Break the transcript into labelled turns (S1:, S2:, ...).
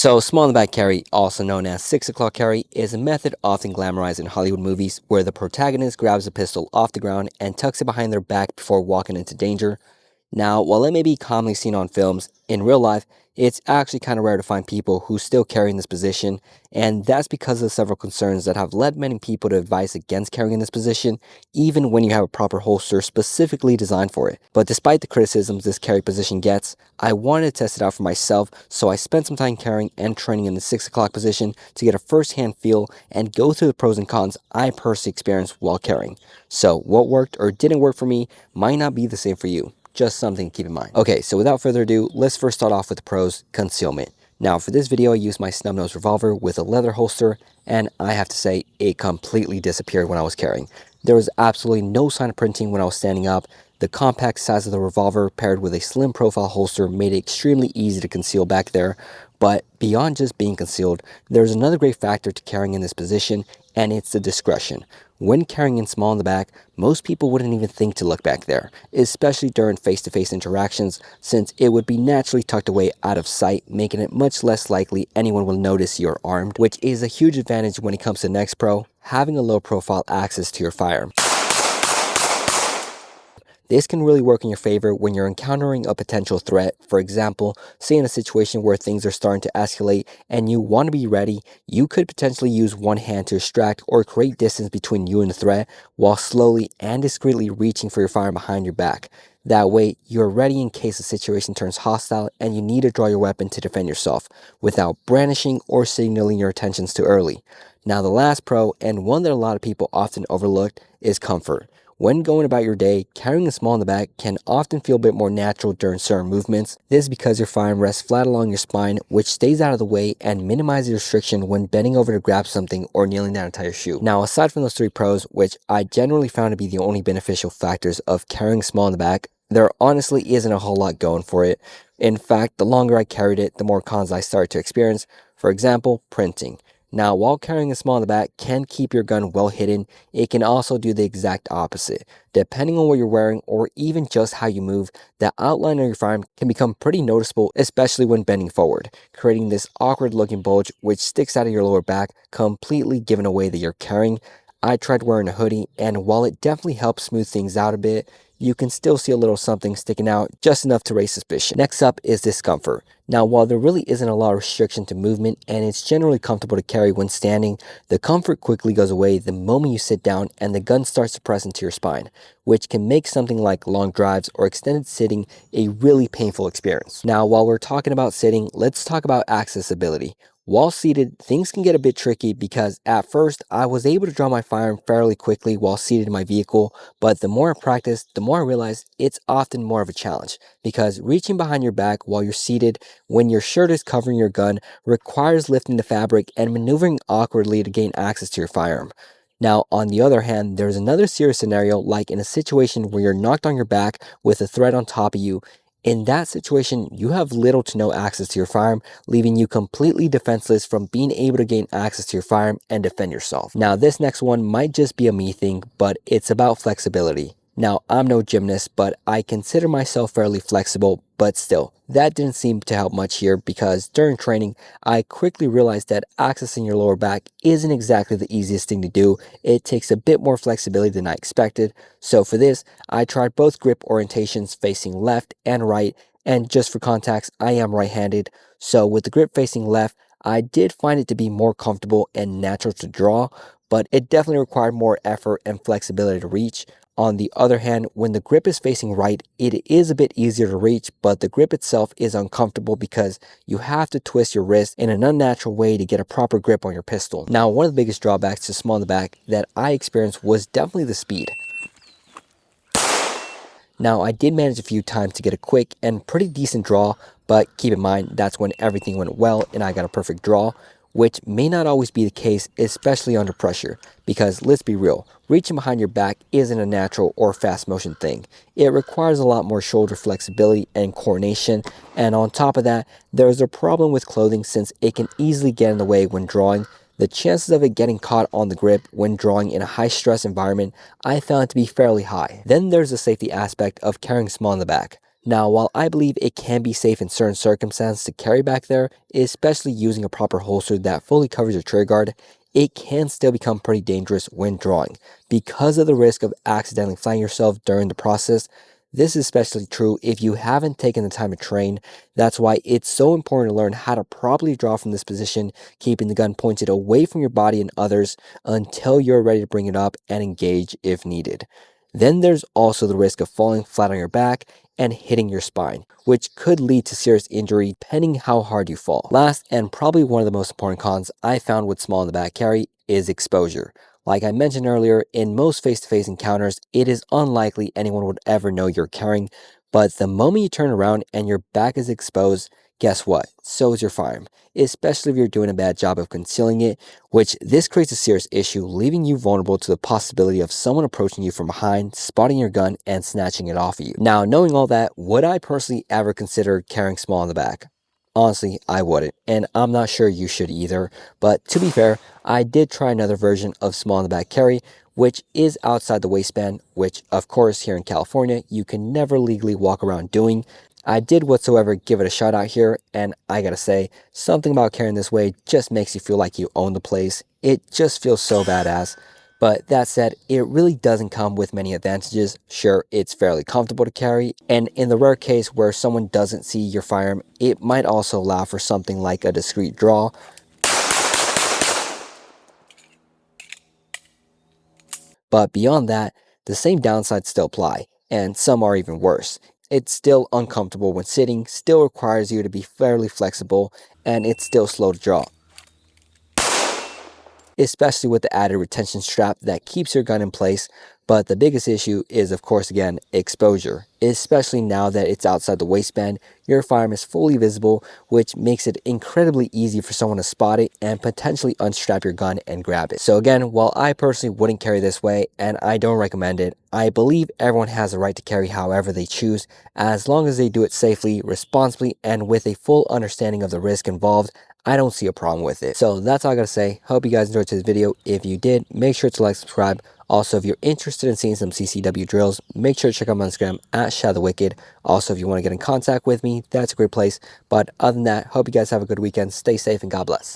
S1: So, small in the back carry, also known as 6 o'clock carry, is a method often glamorized in Hollywood movies where the protagonist grabs a pistol off the ground and tucks it behind their back before walking into danger. Now, while it may be commonly seen on films, in real life, it's actually kind of rare to find people who still carry in this position, and that's because of several concerns that have led many people to advise against carrying in this position, even when you have a proper holster specifically designed for it. But despite the criticisms this carry position gets, I wanted to test it out for myself, so I spent some time carrying and training in the 6 o'clock position to get a first-hand feel and go through the pros and cons I personally experienced while carrying. So, what worked or didn't work for me might not be the same for you. Just something to keep in mind. Okay, so without further ado, let's first start off with the pros, concealment. Now, for this video, I used my snub-nose revolver with a leather holster, and I have to say, it completely disappeared when I was carrying. There was absolutely no sign of printing when I was standing up. The compact size of the revolver paired with a slim profile holster made it extremely easy to conceal back there. But beyond just being concealed, there's another great factor to carrying in this position, and it's the discretion. When carrying in small in the back, most people wouldn't even think to look back there, especially during face-to-face interactions, since it would be naturally tucked away out of sight, making it much less likely anyone will notice you're armed, which is a huge advantage when it comes to the next pro, having a low-profile access to your firearm. This can really work in your favor when you're encountering a potential threat. For example, say in a situation where things are starting to escalate and you want to be ready, you could potentially use one hand to distract or create distance between you and the threat while slowly and discreetly reaching for your firearm behind your back. That way, you're ready in case the situation turns hostile and you need to draw your weapon to defend yourself without brandishing or signaling your intentions too early. Now, the last pro, and one that a lot of people often overlook, is comfort. When going about your day, carrying a small in the back can often feel a bit more natural during certain movements. This is because your firearm rests flat along your spine, which stays out of the way and minimizes restriction when bending over to grab something or kneeling down to tie your shoe. Now, aside from those three pros, which I generally found to be the only beneficial factors of carrying small in the back, there honestly isn't a whole lot going for it. In fact, the longer I carried it, the more cons I started to experience. For example, printing. Now, while carrying a small in the back can keep your gun well hidden, it can also do the exact opposite. Depending on what you're wearing or even just how you move, the outline of your firearm can become pretty noticeable, especially when bending forward, creating this awkward looking bulge which sticks out of your lower back, completely giving away that you're carrying. I tried wearing a hoodie, and while it definitely helps smooth things out a bit, you can still see a little something sticking out, just enough to raise suspicion. Next up is discomfort. Now, while there really isn't a lot of restriction to movement and it's generally comfortable to carry when standing, the comfort quickly goes away the moment you sit down and the gun starts to press into your spine, which can make something like long drives or extended sitting a really painful experience. Now, while we're talking about sitting, let's talk about accessibility. While seated, things can get a bit tricky because at first I was able to draw my firearm fairly quickly while seated in my vehicle, but the more I practiced, the more I realized it's often more of a challenge because reaching behind your back while you're seated when your shirt is covering your gun requires lifting the fabric and maneuvering awkwardly to gain access to your firearm. Now, on the other hand, there's another serious scenario like in a situation where you're knocked on your back with a threat on top of you. In that situation, you have little to no access to your firearm, leaving you completely defenseless from being able to gain access to your firearm and defend yourself. Now, this next one might just be a me thing, but it's about flexibility. Now, I'm no gymnast, but I consider myself fairly flexible, but still, that didn't seem to help much here because during training, I quickly realized that accessing your lower back isn't exactly the easiest thing to do. It takes a bit more flexibility than I expected. So for this, I tried both grip orientations facing left and right, and just for context, I am right-handed. So with the grip facing left, I did find it to be more comfortable and natural to draw, but it definitely required more effort and flexibility to reach. On the other hand, when the grip is facing right, it is a bit easier to reach, but the grip itself is uncomfortable because you have to twist your wrist in an unnatural way to get a proper grip on your pistol. Now, one of the biggest drawbacks to small in the back that I experienced was definitely the speed. Now, I did manage a few times to get a quick and pretty decent draw, but keep in mind that's when everything went well and I got a perfect draw, which may not always be the case, especially under pressure, because let's be real, reaching behind your back isn't a natural or fast motion thing. It requires a lot more shoulder flexibility and coordination, and on top of that, there's a problem with clothing since it can easily get in the way when drawing. The chances of it getting caught on the grip when drawing in a high stress environment I found to be fairly high. Then there's the safety aspect of carrying small in the back. Now, while I believe it can be safe in certain circumstances to carry back there, especially using a proper holster that fully covers your trigger guard, it can still become pretty dangerous when drawing because of the risk of accidentally flying yourself during the process. This is especially true if you haven't taken the time to train. That's why it's so important to learn how to properly draw from this position, keeping the gun pointed away from your body and others until you're ready to bring it up and engage if needed. Then there's also the risk of falling flat on your back and hitting your spine, which could lead to serious injury depending how hard you fall. Last, and probably one of the most important cons I found with small in the back carry is exposure. Like I mentioned earlier, in most face-to-face encounters, it is unlikely anyone would ever know you're carrying, but the moment you turn around and your back is exposed, guess what? So is your firearm, especially if you're doing a bad job of concealing it, which this creates a serious issue, leaving you vulnerable to the possibility of someone approaching you from behind, spotting your gun, and snatching it off of you. Now, knowing all that, would I personally ever consider carrying small in the back? Honestly, I wouldn't, and I'm not sure you should either, but to be fair, I did try another version of small in the back carry, which is outside the waistband, which of course here in California, you can never legally walk around doing. I did whatsoever give it a shot out here, and I gotta say, something about carrying this way just makes you feel like you own the place. It just feels so badass. But that said, it really doesn't come with many advantages. Sure, it's fairly comfortable to carry, and in the rare case where someone doesn't see your firearm, it might also allow for something like a discreet draw. But beyond that, the same downsides still apply, and some are even worse. It's still uncomfortable when sitting, still requires you to be fairly flexible, and it's still slow to draw, especially with the added retention strap that keeps your gun in place. But the biggest issue is, of course, again, exposure, especially now that it's outside the waistband. Your firearm is fully visible, which makes it incredibly easy for someone to spot it and potentially unstrap your gun and grab it. So again, while I personally wouldn't carry this way and I don't recommend it, I believe everyone has the right to carry however they choose, as long as they do it safely, responsibly, and with a full understanding of the risk involved. I don't see a problem with it. So that's all I gotta say. Hope you guys enjoyed today's video. If you did, make sure to like, subscribe. Also, if you're interested in seeing some CCW drills, make sure to check out my Instagram at ShadowTheWicked. Also, if you want to get in contact with me, that's a great place. But other than that, hope you guys have a good weekend. Stay safe and God bless.